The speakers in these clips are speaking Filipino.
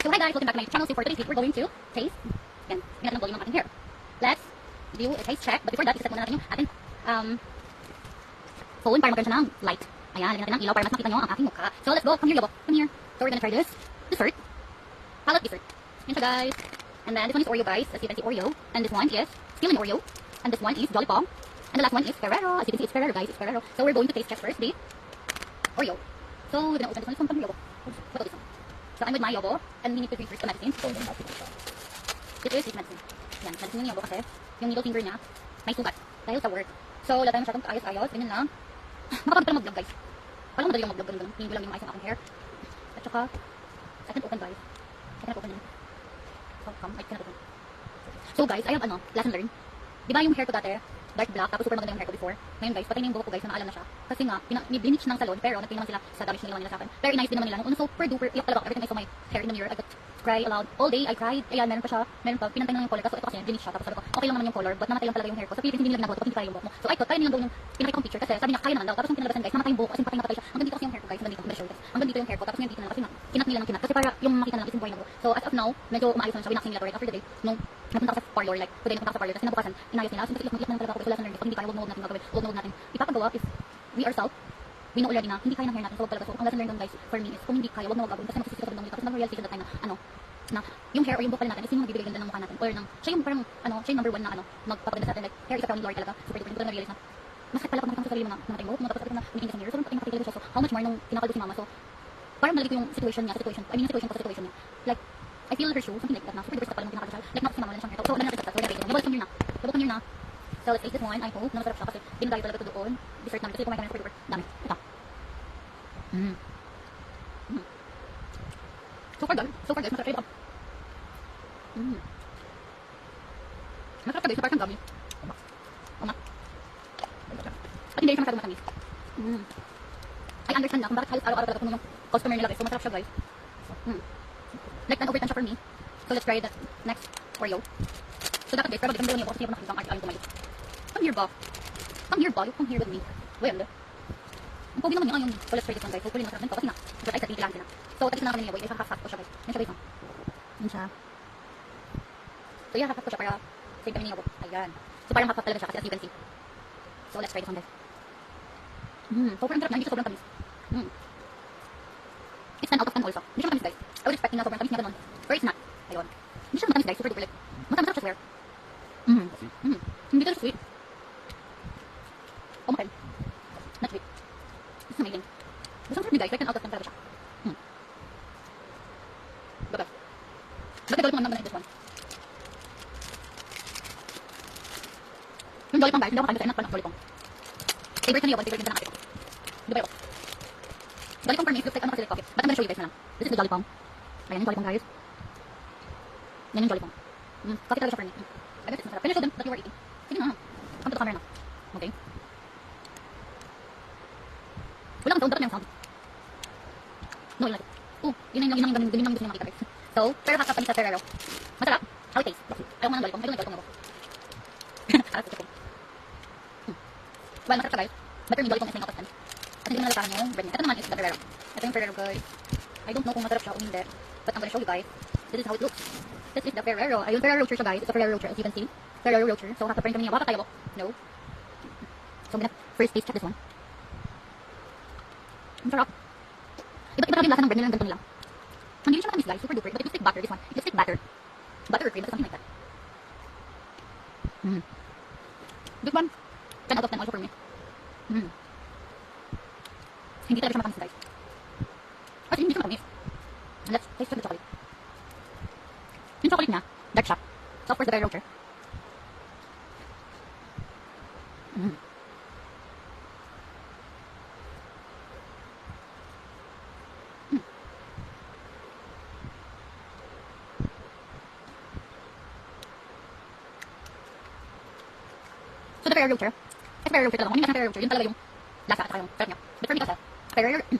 So hi guys, welcome back to my channel. So for today's video, we're going to taste. Yan, tingnan natin ang volume ng ating hair. Let's do a taste check. But before that, iset muna natin yung ating phone para magkaroon siya ng light. Ayan, lagyan natin ng ilaw para mas makita nyo ang aking mukha. So let's go. Come here, Yobo. Come here. So we're gonna try this dessert. Palette dessert. Yan siya guys. And then this one is Oreo guys. As you can see, Oreo. And this one is still an Oreo. And this one is Jolly Pong. And the last one is Ferrero. As you can see, it's Ferrero guys. It's Ferrero. So we're going to taste check first the Oreo. So we're gonna open this one. This one, come here, Yobo. What is this one? So I'm with my Yobo, and we need to read first the medicine. So, it is his medicine. Yan, medicine yung Yobo kasi yung needle finger niya may sugat dahil sa work. So, wala tayong masyadong kaayos-ayos. Ganyan lang. Makapagod pa lang mag-vlog guys. Walang madali yung mag-vlog, ganun-ganun. Hindi lang yung ayos ng aking hair. At saka, I can't open guys. I cannot open yun. So, come, I cannot open. So guys, I have lesson learned. Di ba yung hair ko dati, dark black, tapos super maganda yung hair ko before. Ngayon guys, patay na yung buhok ko guys, na naalam na siya. Kasi nga, binitch ng salon, pero nagpay naman sila sa damage na ginawa nila sa akin. Very nice din naman nila. Nung super duper, iyak talaga. Every time I saw my hair in the mirror, I got cry aloud. All day, I cried. Ayan, meron pa siya. Meron pa, pinantay na yung color. Kaso ito kasi, binitch siya. Tapos sabi ko, okay lang naman yung color, but namatay lang talaga yung hair ko. Sa Philippines, hindi nila ginagawa ito, hindi kaya yung buhok mo. So I thought, kaya nilang gawin yung pinakita kong picture kasi sabi niya, kaya naman daw. Tapos yung pinalabasan guys, namatay yung buhok kasi patay siya. Hanggang dito kasi yung hair ko guys, hanggang dito, guys. Hanggang dito yung hair ko, tapos hanggang dito na lang kasi kinat nila ng kinat. Kasi para yung makita na lang is yung buhay na buhok. So as of now, medyo umaayos na siya, winaxing nila to right after the day. Nung napunta ako sa parlor, like today napunta ako sa parlor, kasi nabukasan, inayos nila. Kasi iyak na talaga ako, so lesson learned dito. Hindi kaya, huwag natin gagawin, huwag natin ipapagawa if we ourselves, we know already na hindi kaya ng hair natin, so huwag talaga. So ang lesson learned guys, for me is, kung hindi kaya, huwag na gagawin kasi magsisisi ka sa bandang dito. Kasi nag-realization that time na yung hair or yung buhok pala natin is yung magbibigay ganda ng mukha natin, or siya yung parang siya yung number one na magpapaganda sa atin, like hair is a crowning glory talaga, super duper. Hindi ko lang na-realize na masakit pala pag makita mo sa sarili mo na namatay buhok mo, tapos na binigyan sa mirror, so patay talaga siya. So how much more nung kinakalbo si mama, so parang nalito yung situation niya, yung situation niya, like I feel her shoe, something like that na, super duper pala nung kinakalbo siya, like nakapos si mama lang siyang hair, so wala na rin sa so we're gonna come here na, come here na. So let's taste this one, I hope na masarap siya kasi dinadayo talaga ito doon, dessert namin kasi kumain kami super duper dami, ito. So far guys, masarap siya ito. Masarap ka guys, parang gummy. Oma. At hindi siya masyadong matamis. I understand na kung bakit halos araw-araw talaga puno yung customer nila guys. So masarap siya guys. Like nag-overtime siya for me. So let's try the next Oreo. So dapat guys, probably kami doon yung kasi hindi ako nakikita ang arte-arte kumalit. Come here ba? You come here with me. Well, ang pogi naman yung so let's try this one guys. Hopefully masarap din to kasi nga ay sa lang sila. So tapos na kami niya boy, ay half-half ko siya guys. Yan siya guys. Yan siya. So yeah, half ko siya para save kami niya boy. Ayan. So parang half talaga siya kasi as you can see. So let's try this one guys. Sobrang sarap na, hindi siya sobrang tamis. It's 10 out of 10 also. Hindi siya matamis guys. I was expecting na sobrang tamis niya ganun. But it's not. Ayun. Hindi siya matamis guys, super duper like. Masarap siya swear. Hindi ka sweet. Oh my god. Not sweet. It's amazing. Basta sarap niya guys, like 10 out of 10 talaga siya. Bagas. Bakit gawin ko naman this one? Yung Jolly Pong guys, hindi ako makakita sa enak pa ng Jolly Pong. Favorite ko niyo, favorite din ng ate ko. Di ba yun? Jolly Pong for me, looks like kasi like coffee. But I'm gonna show you guys na lang. This is the Jolly Pong. Ayan yung Jolly Pong guys. Yan yung Jolly Pong. Coffee talaga siya for me. I guess it's masarap. Can you show them that you were eating? Sige na. Come to the camera na. Okay. Wala kang sound, dapat may sound. No, yun like it. Yun yung gusto niyo makita guys. So, pero half pa ni sa Ferrero. Masarap. How it tastes? Ayaw mo ng Jolly Pong. I don't like Jolly Pong ako. Harap sa Jolly Pong. Well, masarap siya guys. But for me, Jolly Pong is 9 out of 10. At hindi mo nalatahan yung bread niya. Ito naman is the Ferrero. Ito yung Ferrero guys. I don't know kung masarap siya o hindi. But I'm gonna show you guys. This is how it looks. This is the Ferrero. Ayun, Ferrero Rocher siya guys. It's a Ferrero Rocher as you can see. Ferrero Rocher. So, half the print kami niya. Baka tayo mo? No. So, I'm gonna first taste check this one. Ang sarap. Iba talaga yung lasa ng bread nila, ganito nila. Hindi siya matamis guys, super duper. But it looks like butter, this one. It looks like butter. Butter or cream, something like that. This one, 10 out of 10 also for me. Hindi talaga siya matamis guys. At hindi siya matamis. And let's taste the chocolate. Yung chocolate niya, dark siya. So of course the Ferrero Rocher. So the Ferrero Rocher, it's Ferrero Rocher talaga. Kung hindi ka Ferrero Rocher, yun talaga yung lasa at saka yung sarap niya. But for me kasi,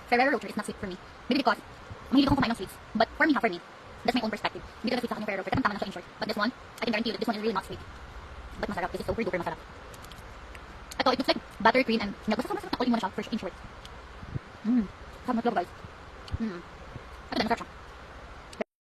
Ferrero Rocher is not sweet for me. Maybe because, mahilig akong kumain ng sweets. But for me, that's my own perspective. Hindi talaga sweet sa akin yung Ferrero Rocher. Tama na siya in short. But this one, I can guarantee you that this one is really not sweet. But masarap. This is super duper masarap. Ito, it looks like butter, cream, and milk. Basta masarap na all in one siya, in short. Sarap na guys. Ito din, masarap siya.